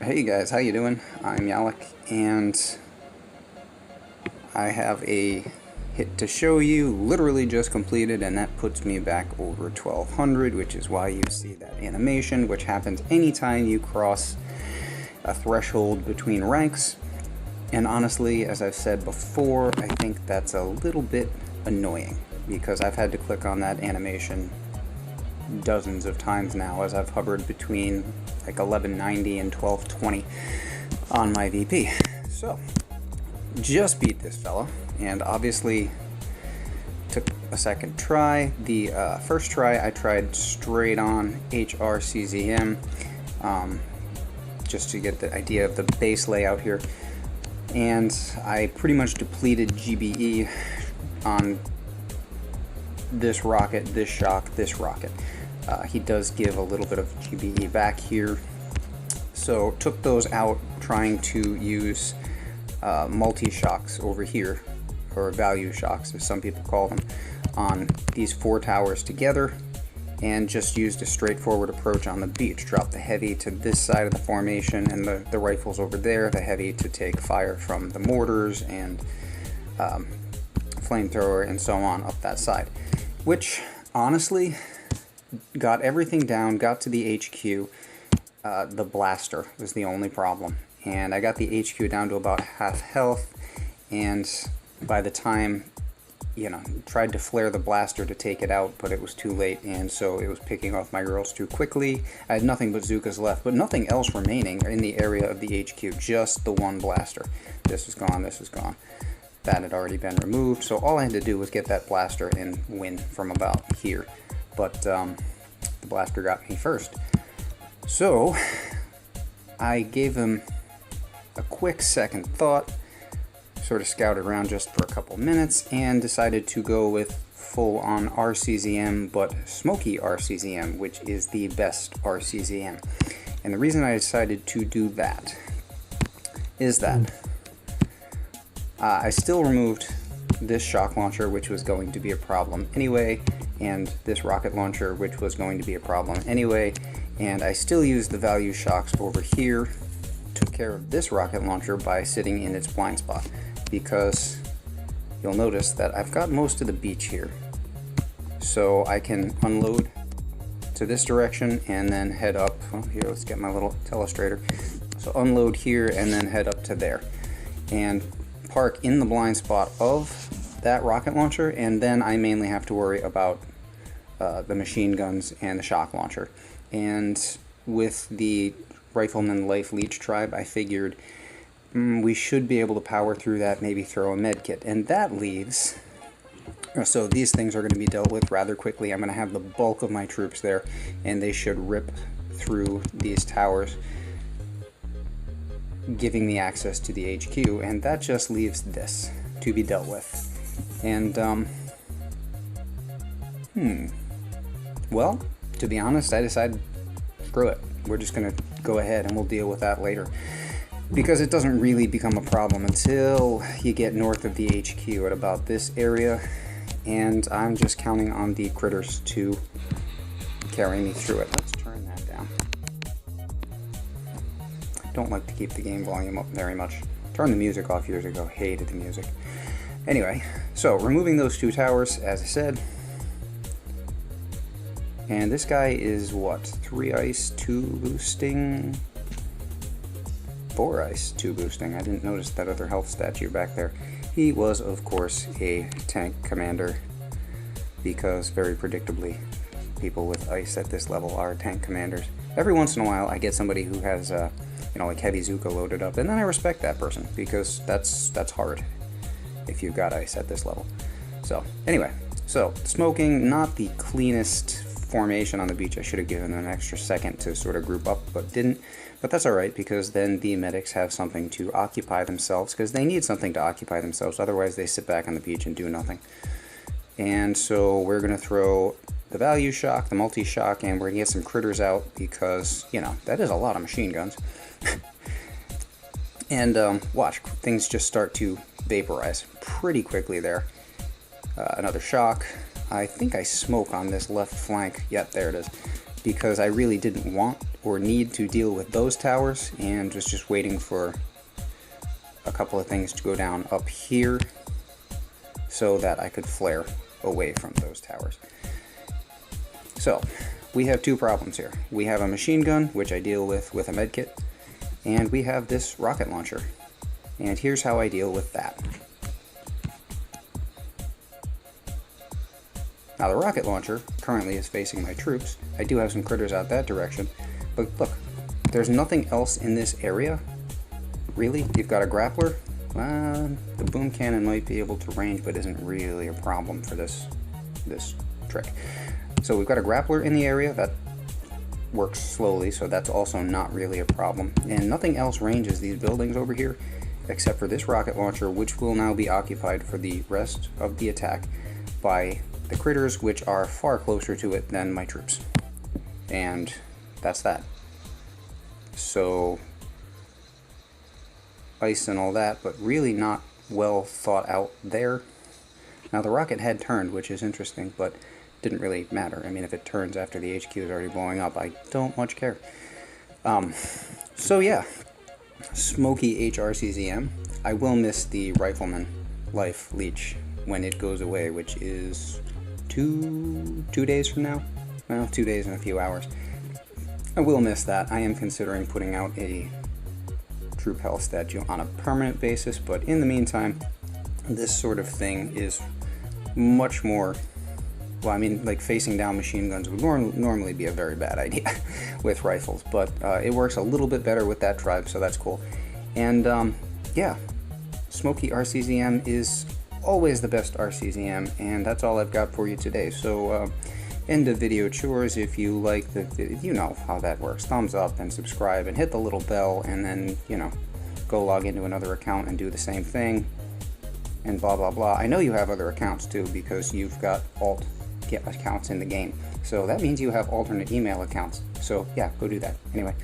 Hey guys, how you doing? I'm Yalek, and I have a hit to show you, literally just completed, and that puts me back over 1200, which is why you see that animation, which happens anytime you cross a threshold between ranks. And honestly, as I've said before, I think that's a little bit annoying, because I've had to click on that animation dozens of times now as I've hovered between like 1190 and 1220 on my VP. So, just beat this fella, and obviously took a second try. The first try I tried straight on RCZM, just to get the idea of the base layout here, and I pretty much depleted GBE on this rocket, this shock, this rocket. He does give a little bit of GBE back here, so took those out trying to use multi-shocks over here, or value shocks as some people call them, on these four towers together, and just used a straightforward approach on the beach. Dropped the heavy to this side of the formation and the rifles over there, the heavy to take fire from the mortars and flamethrower and so on up that side, which honestly got everything down, got to the HQ. The blaster was the only problem, and I got the HQ down to about half health, and by the time, tried to flare the blaster to take it out, but it was too late, and so it was picking off my girls too quickly. I had nothing but Zookas left, but nothing else remaining in the area of the HQ, just the one blaster. This is gone, this is gone. That had already been removed, so all I had to do was get that blaster and win from about here. But the blaster got me first. So I gave him a quick second thought, sort of scouted around just for a couple minutes, and decided to go with full-on RCZM, but Smoky RCZM, which is the best RCZM. And the reason I decided to do that is that I still removed this shock launcher, which was going to be a problem anyway, and this rocket launcher, which was going to be a problem anyway, and I still used the value shocks over here. Took care of this rocket launcher by sitting in its blind spot, because you'll notice that I've got most of the beach here, so I can unload to this direction and then head up. Oh, here, let's get my little telestrator. So unload here and then head up to there, and park in the blind spot of that rocket launcher, and then I mainly have to worry about the machine guns and the shock launcher. And with the Rifleman Life Leech Tribe, I figured we should be able to power through that, maybe throw a med kit, and that leaves, so these things are going to be dealt with rather quickly. I'm going to have the bulk of my troops there, and they should rip through these towers, giving me access to the HQ, and that just leaves this to be dealt with. And well, to be honest, I decided, screw it, we're just gonna go ahead and we'll deal with that later, because it doesn't really become a problem until you get north of the HQ at about this area, and I'm just counting on the critters to carry me through it. Let's turn that down. Don't like to keep the game volume up very much. Turned the music off years ago, hated the music. Anyway, so removing those two towers, as I said, and this guy is what, 3 ice, 2 boosting, 4 ice, 2 boosting. I didn't notice that other health statue back there. He was, of course, a tank commander, because very predictably, people with ice at this level are tank commanders. Every once in a while, I get somebody who has, like heavy Zuka loaded up, and then I respect that person, because that's hard if you've got ice at this level. So anyway, so smoking, not the cleanest formation on the beach. I should have given them an extra second to sort of group up, but didn't. But that's alright, because then the medics have something to occupy themselves, because they need something to occupy themselves, otherwise they sit back on the beach and do nothing. And so we're going to throw the value shock, the multi-shock, and we're going to get some critters out, because, that is a lot of machine guns. And watch, things just start to vaporize pretty quickly there. Another shock. I think I smoke on this left flank. Yep, there it is. because I really didn't want or need to deal with those towers, and was just waiting for a couple of things to go down up here so that I could flare away from those towers. So we have two problems here. We have a machine gun, which I deal with a medkit, and we have this rocket launcher. And here's how I deal with that. Now the rocket launcher currently is facing my troops. I do have some critters out that direction, but look, there's nothing else in this area. Really? You've got a grappler? The boom cannon might be able to range, but isn't really a problem for this trick. So we've got a grappler in the area that works slowly, so that's also not really a problem. And nothing else ranges these buildings over here, except for this rocket launcher, which will now be occupied for the rest of the attack by the critters, which are far closer to it than my troops. And that's that. So, ice and all that, but really not well thought out there. Now the rocket had turned, which is interesting, but didn't really matter. I mean, if it turns after the HQ is already blowing up, I don't much care. So yeah, Smoky RCZM. I will miss the Rifleman Life Leech when it goes away, which is two days from now. Well, 2 days and a few hours. I will miss that. I am considering putting out a troop health statue on a permanent basis, but in the meantime, this sort of thing is much more, well, I mean, like facing down machine guns would normally be a very bad idea with rifles, but it works a little bit better with that tribe, so that's cool. And yeah, Smoky RCZM is always the best RCZM, and that's all I've got for you today. So end of video chores. If you like the video, you know how that works. Thumbs up and subscribe and hit the little bell, and then, you know, go log into another account and do the same thing, and blah blah blah. I know you have other accounts too, because you've got alt accounts in the game, so that means you have alternate email accounts. So yeah, go do that anyway.